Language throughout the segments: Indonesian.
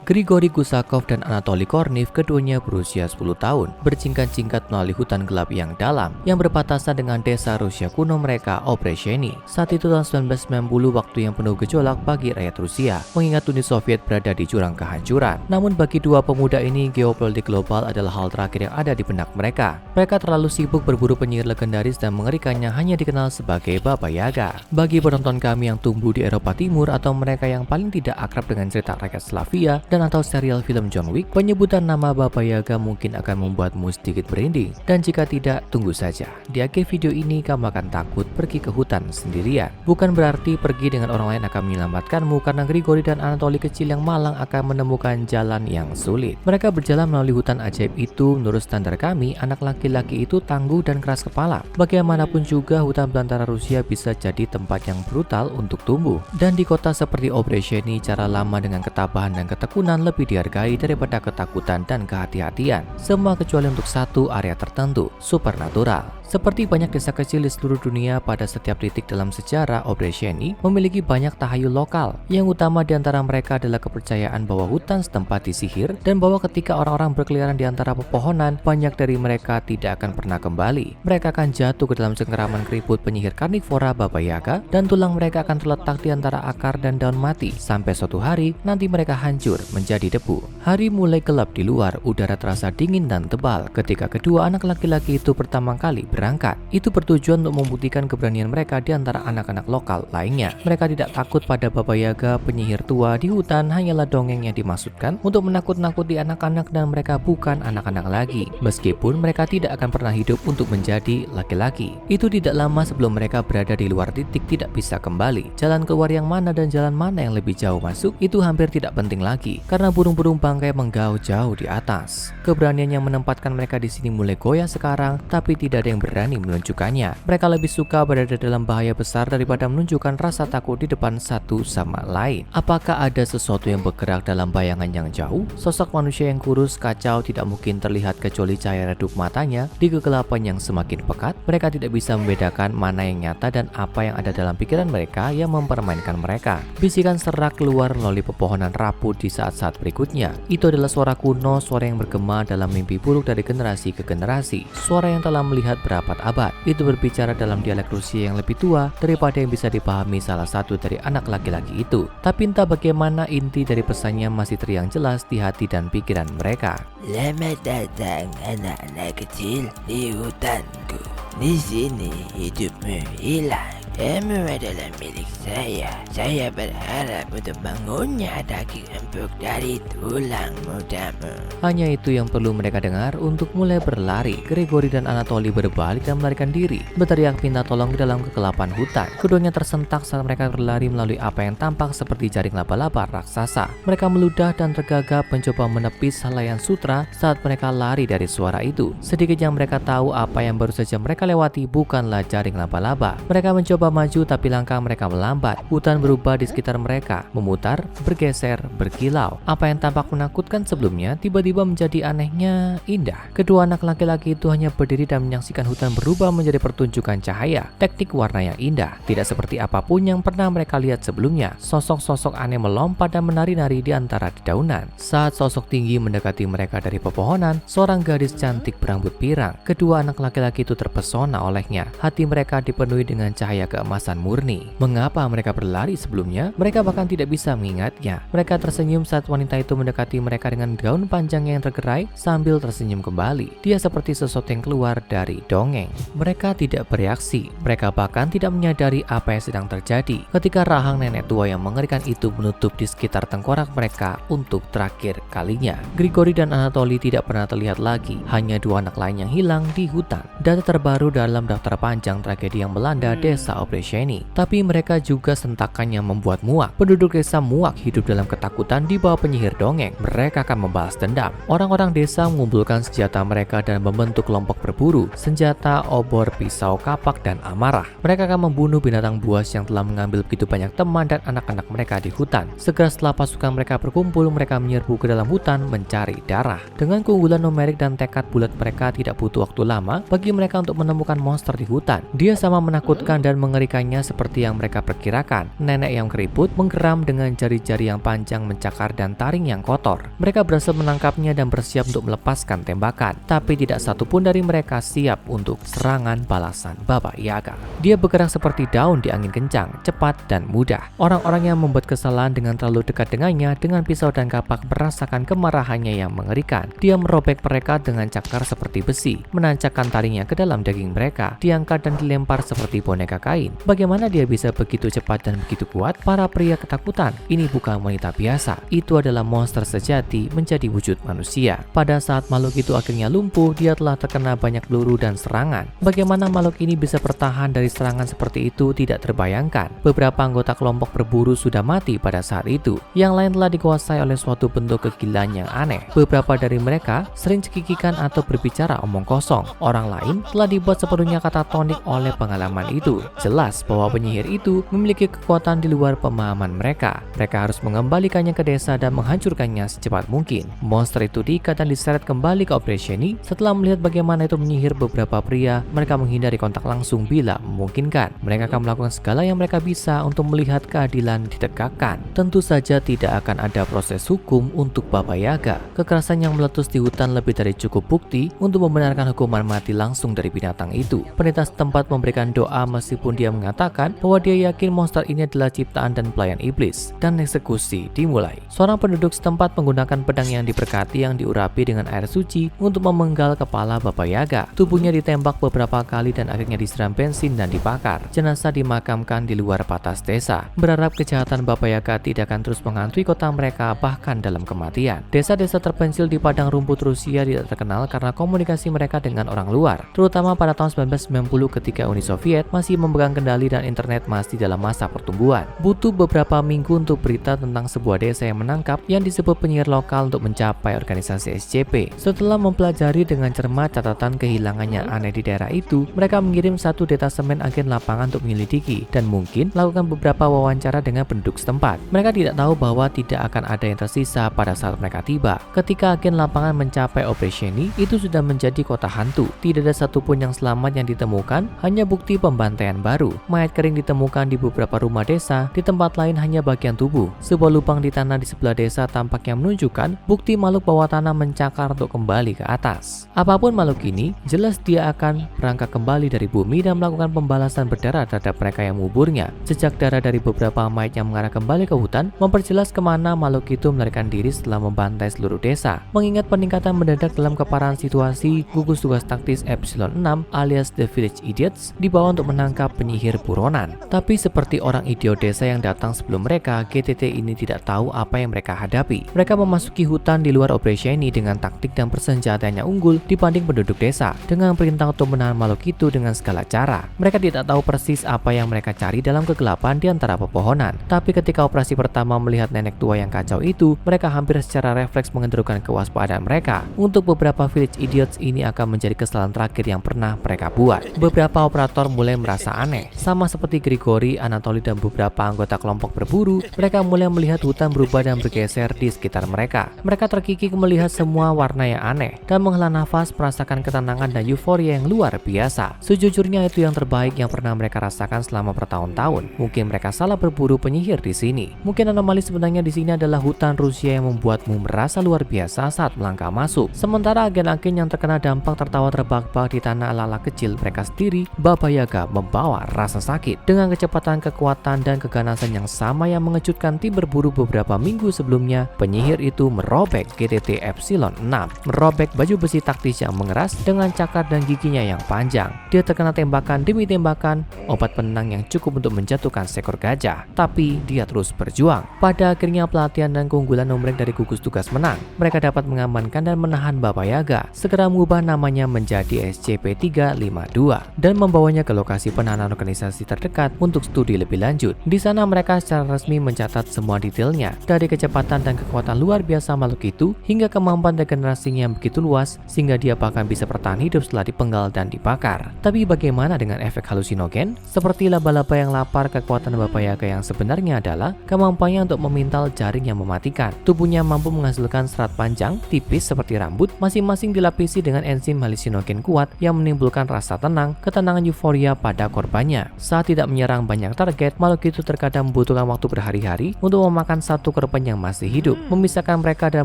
Grigori Gusakov dan Anatoly Kornev keduanya berusia 10 tahun, berjingkat-jingkat melalui hutan gelap yang dalam yang berbatasan dengan desa Rusia kuno mereka, Obreshcheny. Saat itu tahun 1990, waktu yang penuh gejolak bagi rakyat Rusia, mengingat Uni Soviet berada di jurang kehancuran. Namun bagi dua pemuda ini, geopolitik global adalah hal terakhir yang ada di benak mereka. Mereka terlalu sibuk berburu penyihir legendaris dan mengerikannya hanya dikenal sebagai Baba Yaga. Bagi penonton kami yang tumbuh di Eropa Timur atau mereka yang paling tidak akrab dengan cerita rakyat Slavia dan atau serial film John Wick, penyebutan nama Baba Yaga mungkin akan membuatmu sedikit merinding. Dan jika tidak, tunggu saja. Di akhir video ini kamu akan takut pergi ke hutan sendirian. Bukan berarti pergi dengan orang lain akan menyelamatkanmu, karena Grigori dan Anatoly kecil yang malang akan menemukan jalan yang sulit. Mereka berjalan melalui hutan ajaib itu. Menurut standar kami, anak laki-laki itu tangguh dan keras kepala. Bagaimanapun juga, hutan belantara Rusia bisa jadi tempat yang brutal untuk tumbuh. Dan di kota seperti Obreshcheny, cara lama dengan ketabahan dan ketekunan lebih dihargai daripada ketakutan dan kehati-hatian. Semua kecuali untuk satu area tertentu, supernatural. Seperti banyak desa kecil di seluruh dunia, pada setiap titik dalam sejarah, Obreshcheny memiliki banyak tahayul lokal. Yang utama di antara mereka adalah kepercayaan bahwa hutan setempat disihir dan bahwa ketika orang-orang berkeliaran di antara pepohonan, banyak dari mereka tidak akan pernah kembali. Mereka akan jatuh ke dalam cengkeraman keriput penyihir karnivora Baba Yaga dan tulang mereka akan terletak di antara akar dan daun mati sampai suatu hari nanti mereka hancur menjadi debu. Hari mulai gelap di luar, udara terasa dingin dan tebal ketika kedua anak laki-laki itu pertama kali berangkat. Itu bertujuan untuk membuktikan keberanian mereka di antara anak-anak lokal lainnya. Mereka tidak takut pada Baba Yaga, penyihir tua di hutan hanyalah dongeng yang dimaksudkan untuk menakut-nakuti anak-anak, dan mereka bukan anak-anak lagi. Meskipun mereka tidak akan pernah hidup untuk menjadi laki-laki. Itu tidak lama sebelum mereka berada di luar titik tidak bisa kembali. Jalan keluar yang mana dan jalan mana yang lebih jauh masuk itu hampir tidak penting lagi, karena burung-burung bangkai menggaung jauh di atas. Keberanian yang menempatkan mereka di sini mulai goyah sekarang, tapi tidak ada yang berani menunjukkannya. Mereka lebih suka berada dalam bahaya besar daripada menunjukkan rasa takut di depan satu sama lain. Apakah ada sesuatu yang bergerak dalam bayangan yang jauh? Sosok manusia yang kurus, kacau, tidak mungkin terlihat kecuali cahaya redup matanya di kegelapan yang semakin pekat. Mereka tidak bisa membedakan mana yang nyata dan apa yang ada dalam pikiran mereka yang mempermainkan mereka. Bisikan serak keluar melalui pepohonan rapuh di saat-saat berikutnya. Itu adalah suara kuno, suara yang bergema dalam mimpi buruk dari generasi ke generasi. Suara yang telah melihat berabad-abad. Itu berbicara dalam dialek Rusia yang lebih tua daripada yang bisa dipahami salah satu dari anak laki-laki itu. Tapi entah bagaimana, inti dari pesannya masih terlihat jelas di hati dan pikiran mereka. Selamat datang anak-anak kecil di hutanku. Di sini hidupmu hilang. Kamu adalah milik saya. Saya berharap untuk bangunnya daging empuk dari tulang mudamu. Hanya itu yang perlu mereka dengar untuk mulai berlari. Grigori dan Anatoly berbalik dan melarikan diri, berteriak minta tolong di dalam kegelapan hutan. Keduanya tersentak saat mereka berlari melalui apa yang tampak seperti jaring laba-laba raksasa. Mereka meludah dan tergagap mencoba menepis helaian sutra saat mereka lari dari suara itu. Sedikit yang mereka tahu, apa yang baru saja mereka lewati bukanlah jaring laba-laba. Mereka mencoba maju, tapi langkah mereka melambat. Hutan berubah di sekitar mereka, memutar, bergeser, berkilau. Apa yang tampak menakutkan sebelumnya tiba-tiba menjadi anehnya indah. Kedua anak laki-laki itu hanya berdiri dan menyaksikan hutan berubah menjadi pertunjukan cahaya, teknik warna yang indah, tidak seperti apapun yang pernah mereka lihat sebelumnya. Sosok-sosok aneh melompat dan menari-nari di antara dedaunan. Saat sosok tinggi mendekati mereka dari pepohonan, seorang gadis cantik berambut pirang. Kedua anak laki-laki itu terpesona olehnya. Hati mereka dipenuhi dengan cahaya keemasan murni. Mengapa mereka berlari sebelumnya? Mereka bahkan tidak bisa mengingatnya. Mereka tersenyum saat wanita itu mendekati mereka dengan gaun panjang yang tergerai sambil tersenyum kembali. Dia seperti sesuatu yang keluar dari dongeng. Mereka tidak bereaksi. Mereka bahkan tidak menyadari apa yang sedang terjadi ketika rahang nenek tua yang mengerikan itu menutup di sekitar tengkorak mereka untuk terakhir kalinya. Grigori dan Anatoly tidak pernah terlihat lagi. Hanya dua anak lain yang hilang di hutan. Data terbaru dalam daftar panjang tragedi yang melanda desa Obreshcheny. Tapi mereka juga sentakannya membuat muak. Penduduk desa muak hidup dalam ketakutan di bawah penyihir dongeng. Mereka akan membalas dendam. Orang-orang desa mengumpulkan senjata mereka dan membentuk kelompok berburu. Senjata, obor, pisau, kapak, dan amarah. Mereka akan membunuh binatang buas yang telah mengambil begitu banyak teman dan anak-anak mereka di hutan. Segera setelah pasukan mereka berkumpul, mereka menyerbu ke dalam hutan mencari darah. Dengan keunggulan numerik dan tekad bulat mereka, tidak butuh waktu lama bagi mereka untuk menemukan monster di hutan. Dia sama menakutkan dan mengerikan mengerikannya seperti yang mereka perkirakan. Nenek yang keriput menggeram dengan jari-jari yang panjang mencakar dan taring yang kotor. Mereka berhasil menangkapnya dan bersiap untuk melepaskan tembakan. Tapi tidak satupun dari mereka siap untuk serangan balasan Baba Yaga. Dia bergerak seperti daun di angin kencang, cepat dan mudah. Orang-orang yang membuat kesalahan dengan terlalu dekat dengannya dengan pisau dan kapak merasakan kemarahannya yang mengerikan. Dia merobek mereka dengan cakar seperti besi, menancapkan taringnya ke dalam daging mereka, diangkat dan dilempar seperti boneka kain. Bagaimana dia bisa begitu cepat dan begitu kuat? Para pria ketakutan. Ini bukan wanita biasa. Itu adalah monster sejati menjadi wujud manusia. Pada saat makhluk itu akhirnya lumpuh, dia telah terkena banyak peluru dan serangan. Bagaimana makhluk ini bisa bertahan dari serangan seperti itu tidak terbayangkan. Beberapa anggota kelompok berburu sudah mati pada saat itu. Yang lain telah dikuasai oleh suatu bentuk kegilaan yang aneh. Beberapa dari mereka sering cekikikan atau berbicara omong kosong. Orang lain telah dibuat sepenuhnya katatonik oleh pengalaman itu. Jelas bahwa penyihir itu memiliki kekuatan di luar pemahaman mereka. Mereka harus mengembalikannya ke desa dan menghancurkannya secepat mungkin. Monster itu diikat dan diseret kembali ke Operationi. Setelah melihat bagaimana itu menyihir beberapa pria, mereka menghindari kontak langsung bila memungkinkan. Mereka akan melakukan segala yang mereka bisa untuk melihat keadilan ditegakkan. Tentu saja tidak akan ada proses hukum untuk Baba Yaga. Kekerasan yang meletus di hutan lebih dari cukup bukti untuk membenarkan hukuman mati langsung dari binatang itu. Pendeta setempat memberikan doa meskipun dia mengatakan bahwa dia yakin monster ini adalah ciptaan dan pelayan iblis. Dan eksekusi dimulai. Seorang penduduk setempat menggunakan pedang yang diberkati yang diurapi dengan air suci untuk memenggal kepala Baba Yaga. Tubuhnya ditembak beberapa kali dan akhirnya disiram bensin dan dibakar. Jenazah dimakamkan di luar batas desa. Berharap kejahatan Baba Yaga tidak akan terus menghantui kota mereka bahkan dalam kematian. Desa-desa terpencil di padang rumput Rusia tidak terkenal karena komunikasi mereka dengan orang luar, terutama pada tahun 1990 ketika Uni Soviet masih memegang kendali dan internet masih dalam masa pertumbuhan. Butuh beberapa minggu untuk berita tentang sebuah desa yang menangkap yang disebut penyihir lokal untuk mencapai organisasi SCP. Setelah mempelajari dengan cermat catatan kehilangan yang aneh di daerah itu, mereka mengirim satu detasemen agen lapangan untuk menyelidiki dan mungkin melakukan beberapa wawancara dengan penduduk setempat. Mereka tidak tahu bahwa tidak akan ada yang tersisa pada saat mereka tiba. Ketika agen lapangan mencapai Operationi, itu sudah menjadi kota hantu. Tidak ada satupun yang selamat yang ditemukan, hanya bukti pembantaian baru. Mayat kering ditemukan di beberapa rumah desa, di tempat lain hanya bagian tubuh. Sebuah lubang di tanah di sebelah desa tampaknya menunjukkan bukti makhluk bawah tanah mencakar untuk kembali ke atas. Apapun makhluk ini, jelas dia akan berangkat kembali dari bumi dan melakukan pembalasan berdarah terhadap mereka yang menguburnya. Jejak darah dari beberapa mayat yang mengarah kembali ke hutan memperjelas kemana makhluk itu melarikan diri setelah membantai seluruh desa. Mengingat peningkatan mendadak dalam keparahan situasi, gugus tugas taktis Epsilon 6 alias The Village Idiots dibawa untuk menangkap penyihir buronan. Tapi seperti orang idiot desa yang datang sebelum mereka, GTT ini tidak tahu apa yang mereka hadapi. Mereka memasuki hutan di luar Operationi dengan taktik dan persenjataannya unggul dibanding penduduk desa, dengan perintah untuk menahan makhluk itu dengan segala cara. Mereka tidak tahu persis apa yang mereka cari dalam kegelapan di antara pepohonan. Tapi ketika operasi pertama melihat nenek tua yang kacau itu, mereka hampir secara refleks mengendurkan kewaspadaan mereka. Untuk beberapa Village Idiots ini akan menjadi kesalahan terakhir yang pernah mereka buat. Beberapa operator mulai merasa aneh. Sama seperti Grigori, Anatoly dan beberapa anggota kelompok berburu, mereka mulai melihat hutan berubah dan bergeser di sekitar mereka. Mereka terkikik melihat semua warna yang aneh dan menghela nafas merasakan ketenangan dan euforia yang luar biasa. Sejujurnya itu yang terbaik yang pernah mereka rasakan selama bertahun-tahun. Mungkin mereka salah berburu penyihir di sini. Mungkin anomali sebenarnya di sini adalah hutan Rusia yang membuatmu merasa luar biasa saat melangkah masuk. Sementara agen-agen yang terkena dampak tertawa terbahak-bahak di tanah ala-ala kecil mereka sendiri, Baba Yaga membawa rasa sakit. Dengan kecepatan, kekuatan, dan keganasan yang sama yang mengejutkan tim berburu beberapa minggu sebelumnya, penyihir itu merobek GTT Epsilon 6, merobek baju besi taktis yang mengeras dengan cakar dan giginya yang panjang. Dia terkena tembakan demi tembakan, obat penenang yang cukup untuk menjatuhkan seekor gajah. Tapi dia terus berjuang. Pada akhirnya pelatihan dan keunggulan nomrek dari gugus tugas menang. Mereka dapat mengamankan dan menahan Baba Yaga, segera mengubah namanya menjadi SCP-352 dan membawanya ke lokasi penahanan organisasi terdekat untuk studi lebih lanjut. Di sana mereka secara resmi mencatat semua detailnya, dari kecepatan dan kekuatan luar biasa makhluk itu hingga kemampuan regenerasinya yang begitu luas sehingga dia bahkan bisa bertahan hidup setelah dipenggal dan dibakar. Tapi bagaimana dengan efek halusinogen? Seperti laba-laba yang lapar, kekuatan Baba Yaga yang sebenarnya adalah kemampuannya untuk memintal jaring yang mematikan. Tubuhnya mampu menghasilkan serat panjang, tipis seperti rambut, masing-masing dilapisi dengan enzim halusinogen kuat yang menimbulkan rasa tenang, ketenangan euforia pada korban banyak. Saat tidak menyerang banyak target, makhluk itu terkadang membutuhkan waktu berhari-hari untuk memakan satu korban yang masih hidup, memisahkan mereka dan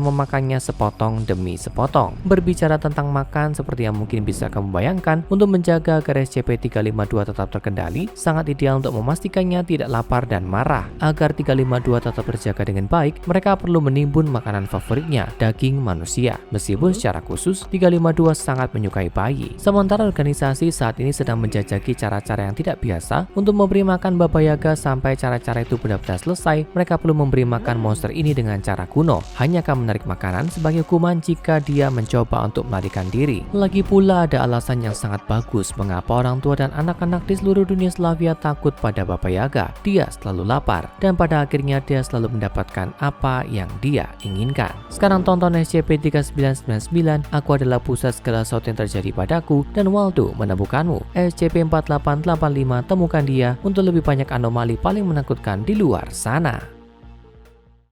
memakannya sepotong demi sepotong. Berbicara tentang makan, seperti yang mungkin bisa kamu bayangkan, untuk menjaga agar SCP-352 tetap terkendali, sangat ideal untuk memastikannya tidak lapar dan marah. Agar 352 tetap terjaga dengan baik, mereka perlu menimbun makanan favoritnya, daging manusia. Meskipun secara khusus, 352 sangat menyukai bayi. Sementara organisasi saat ini sedang menjajaki cara-cara yang tidak biasa untuk memberi makan Baba Yaga. Sampai cara-cara itu benar-benar selesai, mereka perlu memberi makan monster ini dengan cara kuno, hanya akan menarik makanan sebagai hukuman jika dia mencoba untuk melarikan diri. Lagi pula ada alasan yang sangat bagus mengapa orang tua dan anak-anak di seluruh dunia Slavia takut pada Baba Yaga. Dia selalu lapar, dan pada akhirnya dia selalu mendapatkan apa yang dia inginkan. Sekarang tonton SCP-3999, Aku Adalah Pusat Segala Sesuatu Yang Terjadi Padaku, dan Waldo Menemukanmu. SCP-4885, Temukan Dia untuk lebih banyak anomali paling menakutkan di luar sana.